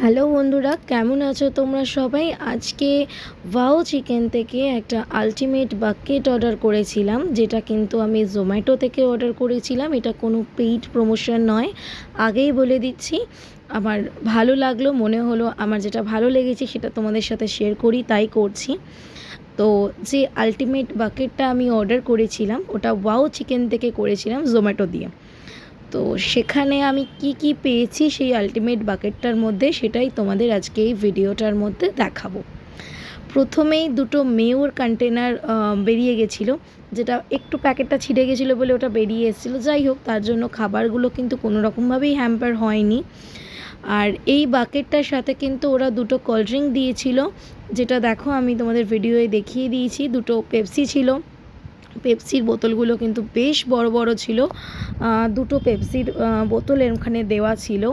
Hello বন্ধুরা, কেমন আছো তোমরা সবাই? আজকে ওয়াও চিকেন থেকে একটা আলটিমেট বাকেট অর্ডার করেছিলাম, যেটা কিন্তু আমি জোম্যাটো থেকে অর্ডার করেছিলাম। এটা কোনো পেইড প্রমোশন নয়, আগেই বলে দিচ্ছি। আমার ভালো লাগলো, মনে হলো আমার যেটা ভালো লেগেছে সেটা তোমাদের সাথে শেয়ার করি, তাই করছি। তো যে আলটিমেট বাকেটটা আমি অর্ডার করেছিলাম ওটা ওয়াও চিকেন থেকে করেছিলাম জোম্যাটো দিয়ে। তো সেখানে আমি কি কি পেয়েছি সেই আলটিমেট বাকেটটার মধ্যে, সেটাই তোমাদের আজকে এই ভিডিওটার মধ্যে দেখাবো। প্রথমেই দুটো মেয়োর কন্টেনার বেরিয়ে গেছিলো, যেটা একটু প্যাকেটটা ছিঁড়ে গেছিলো বলে ওটা বেরিয়ে এসেছিলো। যাই হোক, তার জন্য খাবারগুলো কিন্তু কোনো রকমভাবেই হ্যাম্পার হয়নি। আর এই বাকেটটার সাথে কিন্তু ওরা দুটো কোল্ড ড্রিঙ্ক দিয়েছিল, যেটা দেখো আমি তোমাদের ভিডিওয়ে দেখিয়ে দিয়েছি। দুটো পেপসি ছিল, পেপসির বোতলগুলো কিন্তু বেশ বড় বড় ছিল। দুটো পেপসির বোতল ওখানে দেওয়া ছিল।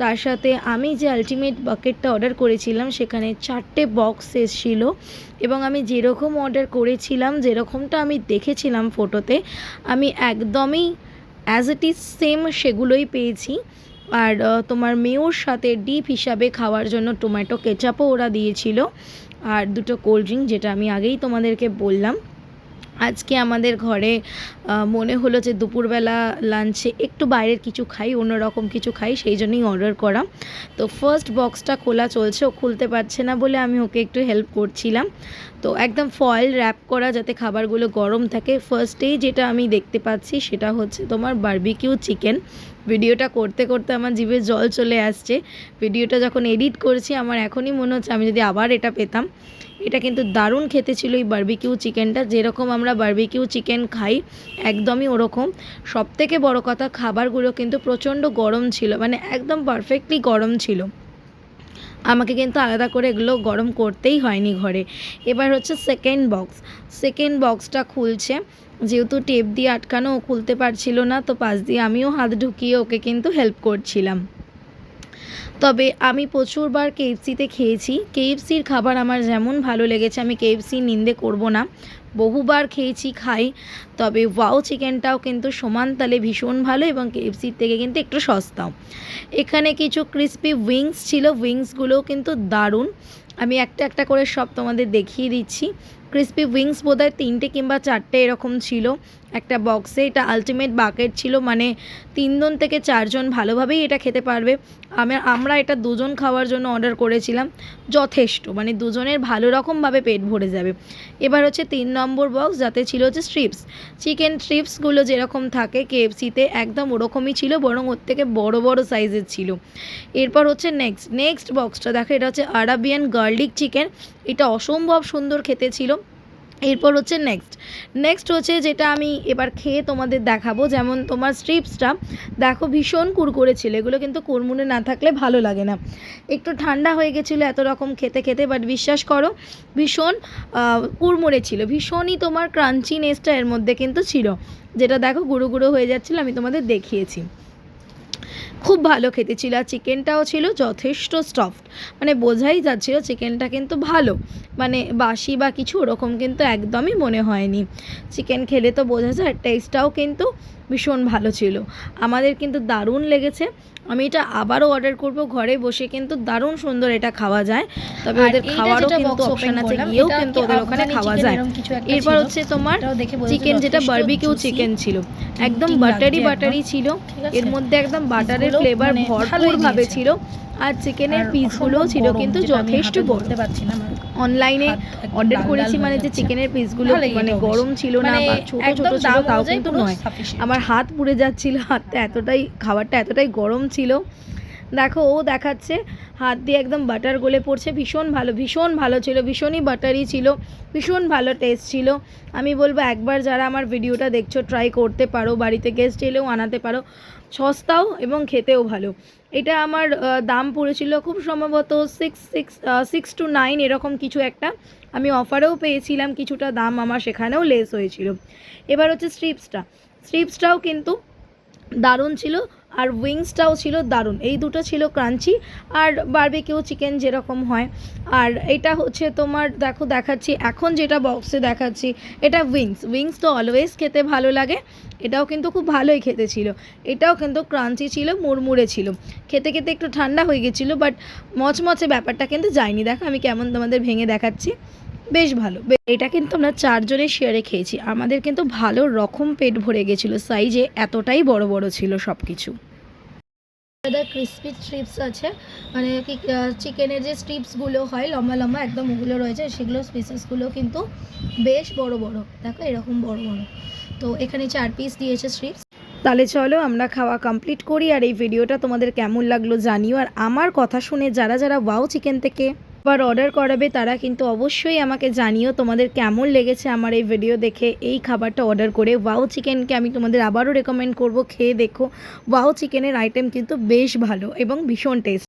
তার সাথে আমি যে আলটিমেট বাকেটটা অর্ডার করেছিলাম সেখানে 4টে বক্স এসেছিল, এবং আমি যেরকম অর্ডার করেছিলাম, যেরকমটা আমি দেখেছিলাম ফটোতে, আমি একদমই অ্যাজ ইট ইজ সেম সেগুলোই পেয়েছি। আর তোমার মেয়োর সাথে ডিপ হিসাবে খাওয়ার জন্য টমেটো কেচাপও ওরা দিয়েছিল, আর দুটো কোল্ড ড্রিঙ্ক, যেটা আমি আগেই তোমাদেরকে বললাম। আজকে আমাদের ঘরে মনে হলো যে দুপুরবেলা লাঞ্চে একটু বাইরের কিছু খাই, অন্যরকম কিছু খাই, সেই জন্যই অর্ডার করা। তো ফার্স্ট বক্সটা খোলা চলছে, ও খুলতে পারছে না বলে আমি ওকে একটু হেল্প করছিলাম। তো একদম ফয়েল র্যাপ করা যাতে খাবারগুলো গরম থাকে। ফার্স্টেই যেটা আমি দেখতে পাচ্ছি সেটা হচ্ছে তোমার বারবিকিউ চিকেন। ভিডিওটা করতে করতে আমার জিভে জল চলে আসছে। ভিডিওটা যখন এডিট করছি আমার এখনই মনে হচ্ছে আমি যদি আবার এটা পেতাম। এটা কিন্তু দারুণ খেতে ছিল এই বারবিকিউ চিকেনটা, যেরকম আমরা বারবিকিউ চিকেন খাই একদমই ওরকম। সবথেকে বড় কথা, খাবারগুলো কিন্তু প্রচণ্ড গরম ছিল, মানে একদম পারফেক্টলি গরম ছিল। আমাকে কিন্তু আলাদা করে এগুলো গরম করতেই হয়নি ঘরে। এবার হচ্ছে সেকেন্ড বক্সটা খুলছে। যেহেতু টেপ দিয়ে আটকানো, ও খুলতে পারছিল না, তো পাশ দিয়ে আমিও হাত ঢুকিয়ে ওকে কিন্তু হেল্প করছিলাম। তবে আমি প্রচুরবার কেএফসিতে খেয়েছি, কেএফসির খাবার আমার যেমন ভালো লেগেছে, আমি কেএফসি নিন্দে করব না, বহুবার খেয়েছি, খাই। তবে ওয়াও চিকেনটাও কিন্তু সমান তালে ভীষণ ভালো, এবং কেএফসির থেকে কিন্তু একটু সস্তাও। এখানে কিছু ক্রিস্পি উইংস ছিল, উইংসগুলোও কিন্তু দারুণ। আমি একটা একটা করে সব তোমাদের দেখিয়ে দিচ্ছি। ক্রিস্পি উইংস বোধহয় 3টে কিংবা 4টে এরকম ছিল একটা বক্সে। এটা আলটিমেট বাকেট ছিল, মানে 3জন থেকে 4জন ভালোভাবেই এটা খেতে পারবে। আমরা এটা 2জন খাওয়ার জন্য অর্ডার করেছিলাম, যথেষ্ট, মানে 2জনের ভালো রকমভাবে পেট ভরে যাবে। এবার হচ্ছে 3 নম্বর বক্স, যাতে ছিল হচ্ছে স্ট্রিপস। চিকেন স্ট্রিপসগুলো যেরকম থাকে কেএফসিতে একদম ওরকমই ছিল, বরং ওর থেকে বড় বড় সাইজের ছিল। এরপর হচ্ছে নেক্সট বক্সটা দেখো, এটা হচ্ছে আরাবিয়ান গার্লিক চিকেন। এটা অসম্ভব সুন্দর খেতে ছিল। এরপর হচ্ছে নেক্সট হচ্ছে যেটা আমি এবার খেয়ে তোমাদের দেখাবো। যেমন তোমার স্ট্রিপসটা দেখো ভীষণ কুরকুরে ছিল, এগুলো কিন্তু কুরমুরে না থাকলে ভালো লাগে না। একটু ঠান্ডা হয়ে গেছিলো এত রকম খেতে খেতে, বাট বিশ্বাস করো ভীষণ কুরমুরে ছিল, ভীষণই তোমার ক্রাঞ্চিনেসটা এর মধ্যে কিন্তু ছিল, যেটা দেখো গুঁড়ো গুঁড়ো হয়ে যাচ্ছিলো, আমি তোমাদের দেখিয়েছি। খুব ভালো খেতে ছিল, আর চিকেনটাও ছিল যথেষ্ট সফট, মানে বোঝাই যাচ্ছিল চিকেনটা কিন্তু ভালো, মানে বাসি বা কিছু ওরকম কিন্তু একদমই মনে হয়নি। চিকেন খেলে তো বোঝা যায়, টেস্টটাও কিন্তু ভীষণ ভালো ছিল। আমাদের কিন্তু দারুণ লেগেছে। আমি এটা আবারও অর্ডার করব, ঘরে বসে কিন্তু দারুণ সুন্দর এটা খাওয়া যায়। তবে ওদের খাওয়ারও কিন্তু অপশান আছে, গিয়েও কিন্তু ওদের ওখানে খাওয়া যায়। এরপর হচ্ছে তোমার চিকেন, যেটা বারবিকিউ চিকেন ছিল, একদম বাটারি ছিল, এর মধ্যে একদম বাটারের ফ্লেভার ভরপুরভাবে ছিল। আর চিকেনের পিসগুলোও ছিল কিন্তু যথেষ্ট বড়। অনলাইনে অর্ডার করেছি মানে যে চিকেনের পিসগুলো মানে গরম ছিল না বা ছোটো ছোটো ছিল তাও কিন্তু নয়, আমার হাত পুড়ে যাচ্ছিলো, হাতটা এতটাই, খাবারটা এতটাই গরম ছিল। দেখো ও দেখাচ্ছে হাত দিয়ে একদম বাটার গলে পড়ছে, ভীষণ ভালো ছিল, ভীষণই বাটারি ছিল, ভীষণ ভালো টেস্ট ছিল। আমি বলবো একবার যারা আমার ভিডিওটা দেখছো ট্রাই করতে পারো, বাড়িতে গেস্ট এলেও আনাতে পারো, সস্তাও এবং খেতেও ভালো। এটা আমার দাম পড়েছিল খুব সম্ভবত 6 to 9 এরকম কিছু একটা। আমি অফারেও পেয়েছিলাম কিছুটা, দাম আমার সেখানেও লেস হয়েছিল। এবার হচ্ছে স্ট্রিপসটাও কিন্তু দারুণ ছিল। আর উইংসটাও ছিল দারুণ। এই দুটো ছিল ক্রাঞ্চি আর বারবিকিউ চিকেন যেরকম হয়। আর এটা হচ্ছে তোমার দেখো দেখাচ্ছি, এখন যেটা বক্সে দেখাচ্ছি এটা উইংস তো অলওয়েজ খেতে ভালো লাগে। এটাও কিন্তু খুব ভালোই খেতে ছিল, এটাও কিন্তু ক্রাঞ্চি ছিল, মুড়মুড়ে ছিল, খেতে খেতে একটু ঠান্ডা হয়ে গেছিলো, বাট মচমচে ব্যাপারটা কিন্তু যায়নি। দেখো আমি কেমন তোমাদের ভেঙে দেখাচ্ছি, বেশ ভালো। এটা কিন্তু আমরা 4 জনে শেয়ারে খেয়েছি, আমাদের কিন্তু ভালো রকম পেট ভরে গেছিলো, সাইজে এতটাই বড় বড় ছিল সব কিছু। ক্রিসপি স্ট্রিপস আছে, মানে কি চিকেনের যে স্ট্রিপসগুলো হয় লম্বা লম্বা একদম, ওগুলো রয়েছে, সেগুলো পিসেসগুলো কিন্তু বেশ বড় বড়, দেখো এরকম বড় বড়। তো এখানে 4 পিস দিয়েছে স্ট্রিপস। তাহলে চলো আমরা খাওয়া কমপ্লিট করি, আর এই ভিডিওটা তোমাদের কেমন লাগলো জানিও। আর আমার কথা শুনে যারা যারা ওয়াও চিকেন থেকে আবার অর্ডার করাবে তারা কিন্তু অবশ্যই আমাকে জানিও তোমাদের কেমন লেগেছে আমার এই ভিডিও দেখে এই খাবারটা অর্ডার করে। ওয়াও চিকেনকে আমি তোমাদের আবারও রেকমেন্ড করব, খেয়ে দেখো। ওয়াও চিকেনের আইটেম কিন্তু বেশ ভালো এবং ভীষণ টেস্ট।